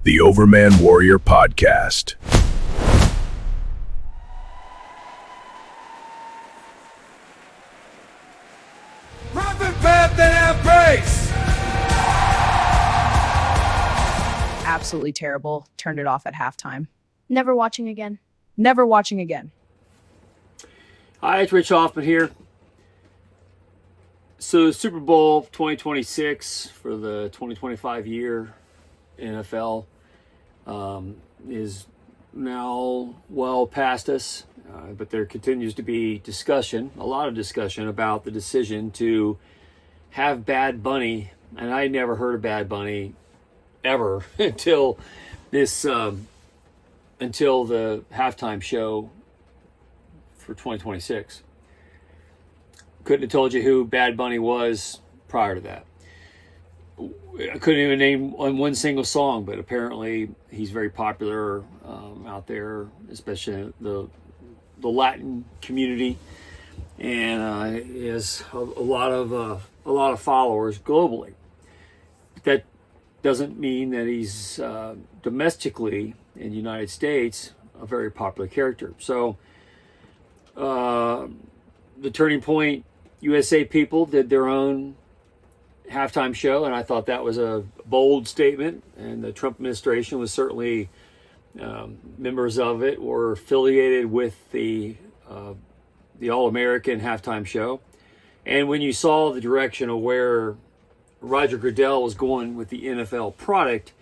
the Overman Warrior Podcast. Rapid path and embrace! Absolutely terrible. Turned it off at halftime. Never watching again. Never watching again. Hi, it's Rich Hoffman here. So Super Bowl 2026 for the 2025 year NFL is now well past us, but there continues to be discussion, a lot of discussion about the decision to have Bad Bunny, and I never heard of Bad Bunny ever until the halftime show for 2026. Couldn't have told you who Bad Bunny was prior to that. I couldn't even name one single song, but apparently he's very popular out there, especially in the Latin community, and he has a lot of followers globally. That doesn't mean that he's domestically in the United States a very popular character. So the Turning Point USA people did their own halftime show, and I thought that was a bold statement, and the Trump administration was certainly members of it were affiliated with the All-American halftime show. And when you saw the direction of where Roger Goodell was going with the NFL product,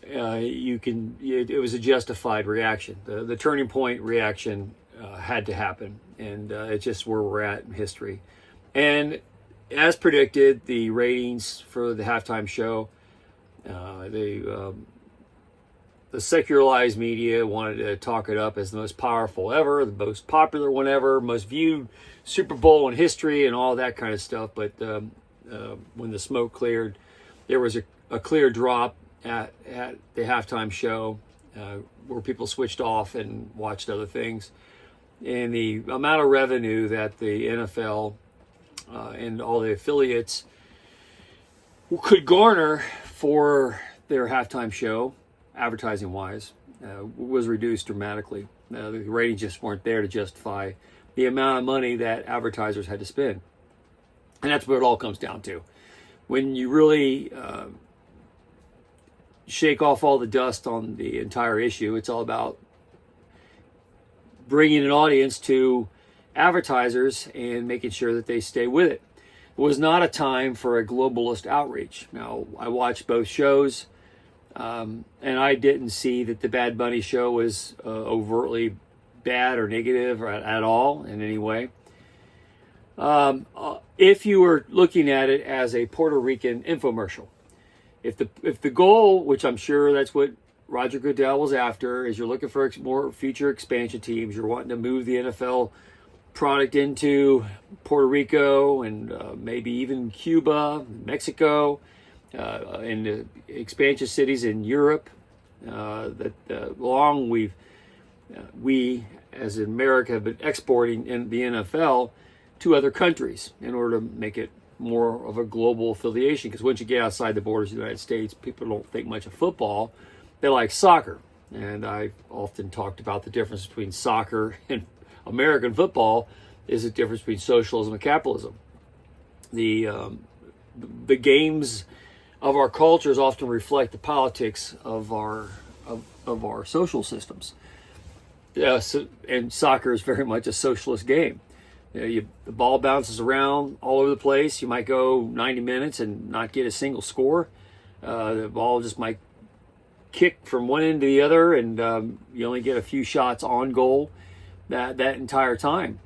it was a justified reaction. The Turning Point reaction had to happen, and it's just where we're at in history. And as predicted, the ratings for the halftime show, the secularized media wanted to talk it up as the most powerful ever, the most popular one ever, most viewed Super Bowl in history, and all that kind of stuff. But when the smoke cleared, there was a clear drop at the halftime show where people switched off and watched other things. And the amount of revenue that the NFL and all the affiliates could garner for their halftime show, advertising-wise, was reduced dramatically. The ratings just weren't there to justify the amount of money that advertisers had to spend. And that's what it all comes down to. When you really shake off all the dust on the entire issue, it's all about bringing an audience to advertisers and making sure that they stay with it. It was not a time for a globalist outreach. Now, I watched both shows, and I didn't see that the Bad Bunny show was overtly bad or negative or at all in any way. If you were looking at it as a Puerto Rican infomercial, if the goal, which I'm sure that's what Roger Goodell was after, is you're looking for more future expansion teams, you're wanting to move the NFL product into Puerto Rico and maybe even Cuba, Mexico, and the expansion cities in Europe. We as in America have been exporting in the NFL to other countries in order to make it more of a global affiliation. Because once you get outside the borders of the United States, people don't think much of football. They like soccer. And I've often talked about the difference between soccer and American football is the difference between socialism and capitalism. The games of our cultures often reflect the politics of our social systems. And soccer is very much a socialist game. The ball bounces around all over the place. You might go 90 minutes and not get a single score. The ball just might kick from one end to the other, and you only get a few shots on goal that entire time.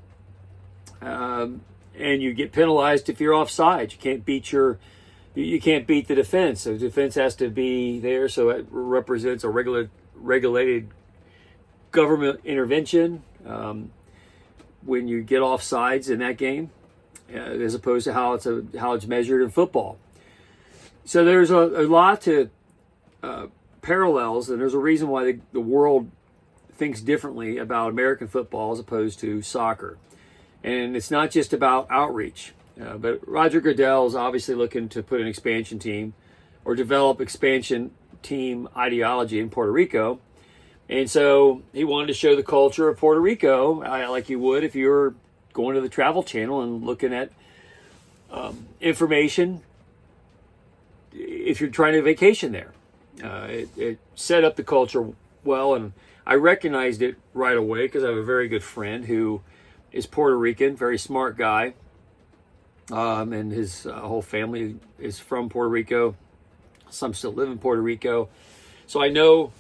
And you get penalized if you're offside. You can't beat the defense. So the defense has to be there, so it represents a regulated government intervention when you get offsides in that game, as opposed to how it's measured in football. So there's a lot to parallels, and there's a reason why the world thinks differently about American football as opposed to soccer. And it's not just about outreach, but Roger Goodell is obviously looking to put an expansion team or develop expansion team ideology in Puerto Rico. And so he wanted to show the culture of Puerto Rico, like you would if you were going to the Travel Channel and looking at information if you're trying to vacation there. It set up the culture well, and I recognized it right away because I have a very good friend who is Puerto Rican, very smart guy, and his whole family is from Puerto Rico. Some still live in Puerto Rico, so I know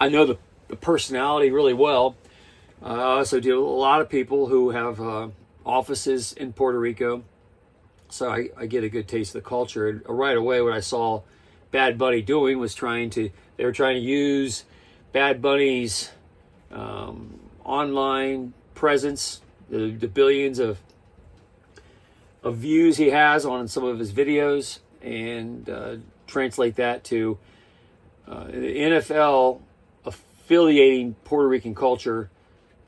the personality really well. I also deal with a lot of people who have offices in Puerto Rico, so I get a good taste of the culture. And right away, what I saw Bad Bunny doing was they were trying to use Bad Bunny's online presence, the billions of views he has on some of his videos, and translate that to the NFL affiliating Puerto Rican culture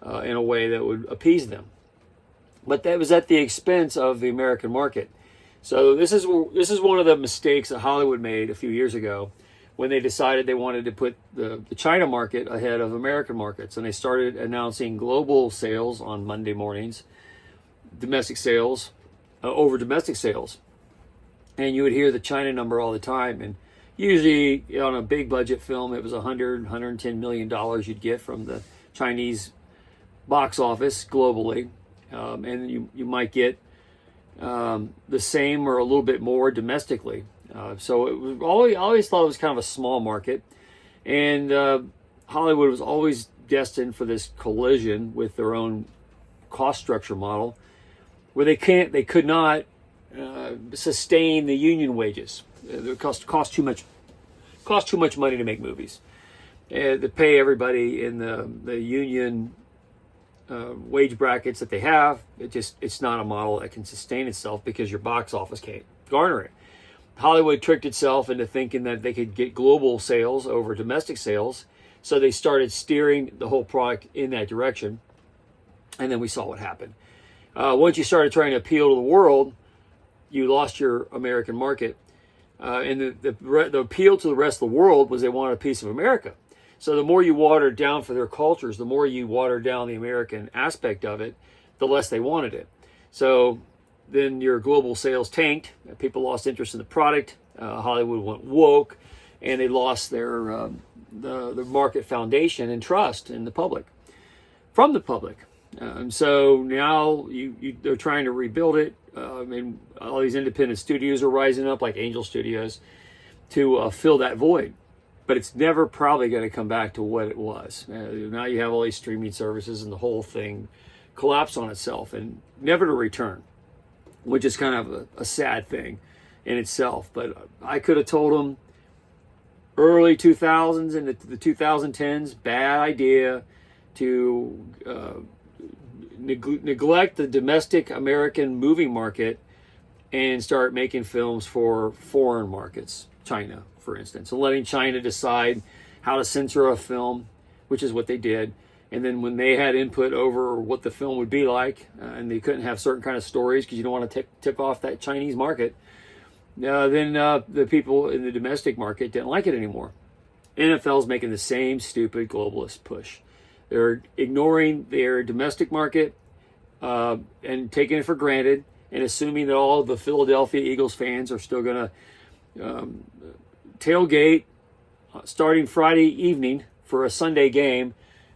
in a way that would appease them. But that was at the expense of the American market. So this is one of the mistakes that Hollywood made a few years ago when they decided they wanted to put the China market ahead of American markets. And they started announcing global sales on Monday mornings, domestic sales over domestic sales. And you would hear the China number all the time. And usually on a big budget film, it was $110 million you'd get from the Chinese box office globally. And you might get the same or a little bit more domestically. So it was I always thought it was kind of a small market. And Hollywood was always destined for this collision with their own cost structure model, where they could not sustain the union wages. It cost too much money to make movies. To pay everybody in the union wage brackets that they have, it's not a model that can sustain itself because your box office can't garner it. Hollywood tricked itself into thinking that they could get global sales over domestic sales, so they started steering the whole product in that direction, and then we saw what happened. Once you started trying to appeal to the world, you lost your American market, and the appeal to the rest of the world was they wanted a piece of America. So the more you watered down for their cultures, the more you watered down the American aspect of it, the less they wanted it. So then your global sales tanked. People lost interest in the product. Hollywood went woke, and they lost their the market foundation and trust in the public, from the public. So now they're trying to rebuild it. And all these independent studios are rising up, like Angel Studios, to fill that void. But it's never probably going to come back to what it was. Now you have all these streaming services, and the whole thing collapsed on itself and never to return, which is kind of a sad thing in itself. But I could have told them early 2000s and the 2010s, bad idea to neglect the domestic American movie market and start making films for foreign markets, China, for instance, and letting China decide how to censor a film, which is what they did. And then when they had input over what the film would be like, and they couldn't have certain kind of stories because you don't want to tip off that Chinese market, then the people in the domestic market didn't like it anymore. NFL's making the same stupid globalist push. They're ignoring their domestic market and taking it for granted and assuming that all of the Philadelphia Eagles fans are still going to tailgate starting Friday evening for a Sunday game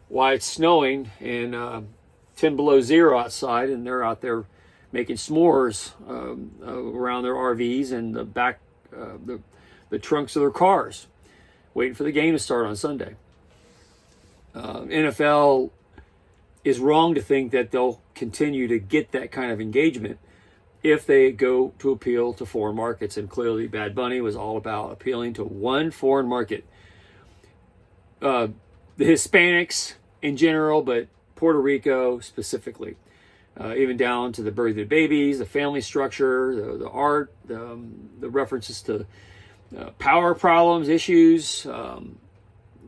while it's snowing and 10 below zero outside, and they're out there making s'mores around their RVs and the back the trunks of their cars, waiting for the game to start on Sunday. NFL is wrong to think that they'll continue to get that kind of engagement if they go to appeal to foreign markets. And clearly Bad Bunny was all about appealing to one foreign market. The Hispanics in general, but Puerto Rico specifically, even down to the birth of the babies, the family structure, the art, the references to power problems, issues.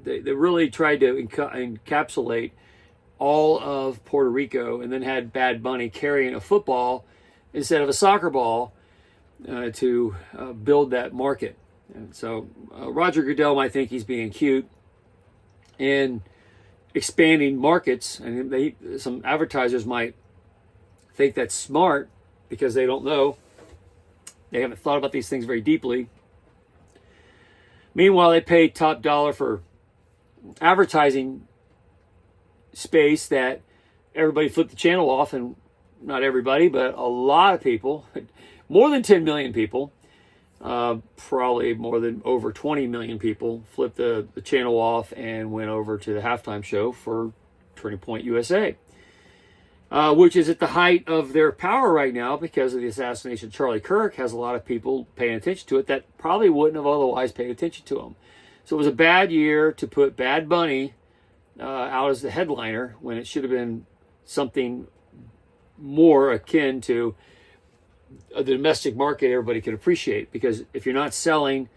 They really tried to encapsulate all of Puerto Rico, and then had Bad Bunny carrying a football instead of a soccer ball to build that market. And so Roger Goodell might think he's being cute and expanding markets, and some advertisers might think that's smart because they don't know. They haven't thought about these things very deeply. Meanwhile, they pay top dollar for advertising space that everybody flipped the channel off, and not everybody, but a lot of people, more than 10 million people, probably more than over 20 million people flipped the channel off and went over to the halftime show for Turning Point USA, which is at the height of their power right now because of the assassination of Charlie Kirk. Has a lot of people paying attention to it that probably wouldn't have otherwise paid attention to him. So it was a bad year to put Bad Bunny out as the headliner when it should have been something more akin to the domestic market everybody could appreciate. Because if you're not selling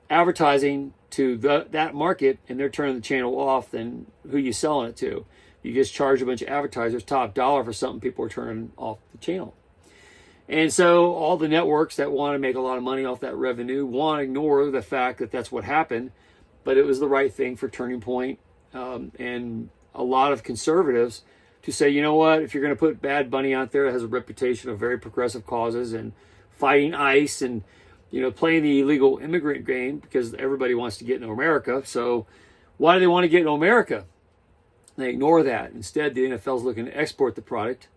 advertising to that market and they're turning the channel off, then who are you selling it to? You just charge a bunch of advertisers top dollar for something people are turning off the channel. And so all the networks that want to make a lot of money off that revenue want to ignore the fact that that's what happened, but it was the right thing for Turning Point and a lot of conservatives to say, you know what, if you're going to put Bad Bunny out there that has a reputation of very progressive causes and fighting ICE and, playing the illegal immigrant game, because everybody wants to get into America. So why do they want to get into America? They ignore that. Instead, the NFL is looking to export the product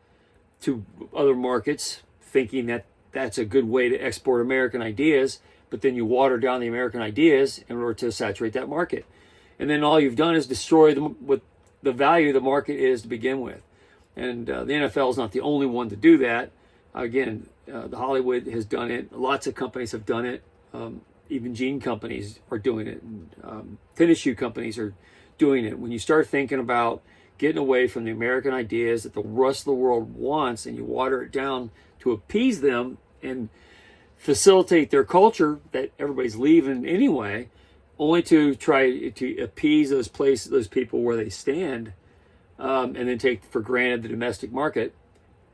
to other markets, thinking that that's a good way to export American ideas, but then you water down the American ideas in order to saturate that market. And then all you've done is destroy what the value of the market is to begin with. And the NFL is not the only one to do that. Again, the Hollywood has done it. Lots of companies have done it. Even jean companies are doing it. And, tennis shoe companies are doing it. When you start thinking about getting away from the American ideas that the rest of the world wants, and you water it down to appease them and facilitate their culture that everybody's leaving anyway, only to try to appease those people where they stand, and then take for granted the domestic market,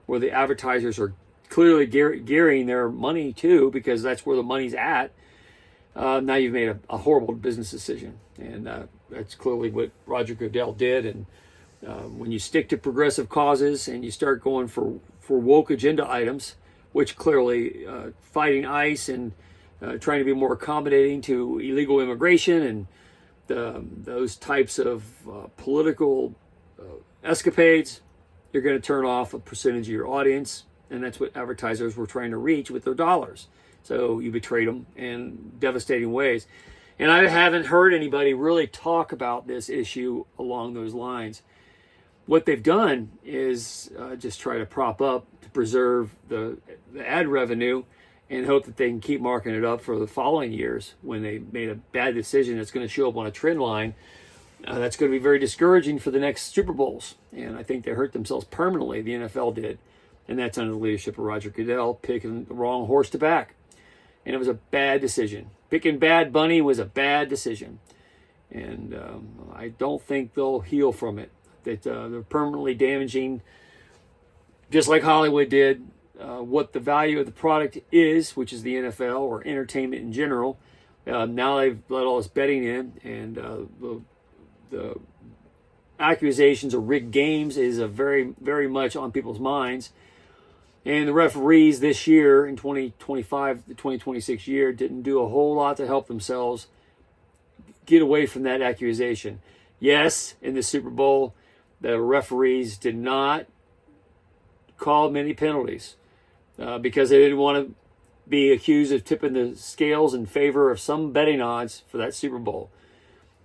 where the advertisers are clearly gearing their money to, because that's where the money's at. Now you've made a horrible business decision, and that's clearly what Roger Goodell did. And when you stick to progressive causes and you start going for woke agenda items, which clearly fighting ICE and trying to be more accommodating to illegal immigration and those types of political escapades, you're going to turn off a percentage of your audience, and that's what advertisers were trying to reach with their dollars. So you betrayed them in devastating ways. And I haven't heard anybody really talk about this issue along those lines. What they've done is just try to prop up to preserve the ad revenue and hope that they can keep marking it up for the following years when they made a bad decision that's going to show up on a trend line. That's going to be very discouraging for the next Super Bowls. And I think they hurt themselves permanently, the NFL did. And that's under the leadership of Roger Goodell, picking the wrong horse to back. And it was a bad decision. Picking Bad Bunny was a bad decision. And I don't think they'll heal from it. That they're permanently damaging, just like Hollywood did, what the value of the product is, which is the NFL or entertainment in general. Now they've let all this betting in, and the accusations of rigged games is a very, very much on people's minds. And the referees this year in 2025, the 2026 year, didn't do a whole lot to help themselves get away from that accusation. Yes, in the Super Bowl, the referees did not call many penalties because they didn't want to be accused of tipping the scales in favor of some betting odds for that Super Bowl.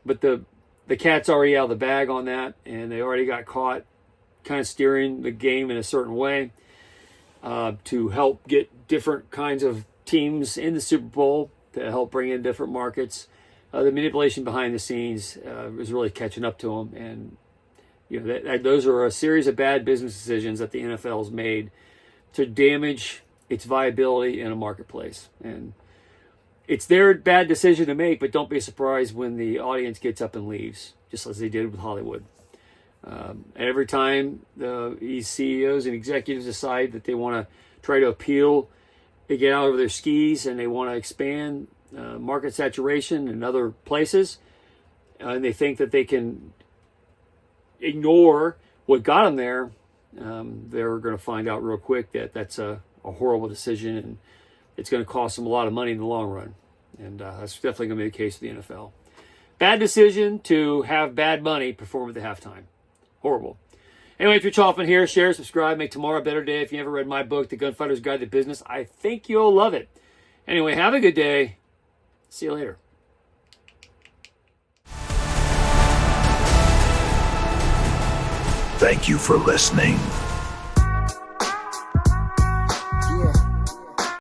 But the cat's already out of the bag on that, and they already got caught kind of steering the game in a certain way to help get different kinds of teams in the Super Bowl, to help bring in different markets. The manipulation behind the scenes is really catching up to them, and those are a series of bad business decisions that the NFL has made to damage its viability in a marketplace. And it's their bad decision to make, but don't be surprised when the audience gets up and leaves, just as they did with Hollywood. Every time these CEOs and executives decide that they want to try to appeal, they get out over their skis and they want to expand market saturation in other places, and they think that they can ignore what got them there, they're going to find out real quick that that's a horrible decision, and it's going to cost them a lot of money in the long run. And that's definitely going to be the case with the NFL. Bad decision to have bad money perform at the halftime. Horrible. Anyway, Drew Chaufman here. Share, subscribe, make tomorrow a better day. If you never read my book, The Gunfighter's Guide to Business, I think you'll love it. Anyway, have a good day. See you later. Thank you for listening.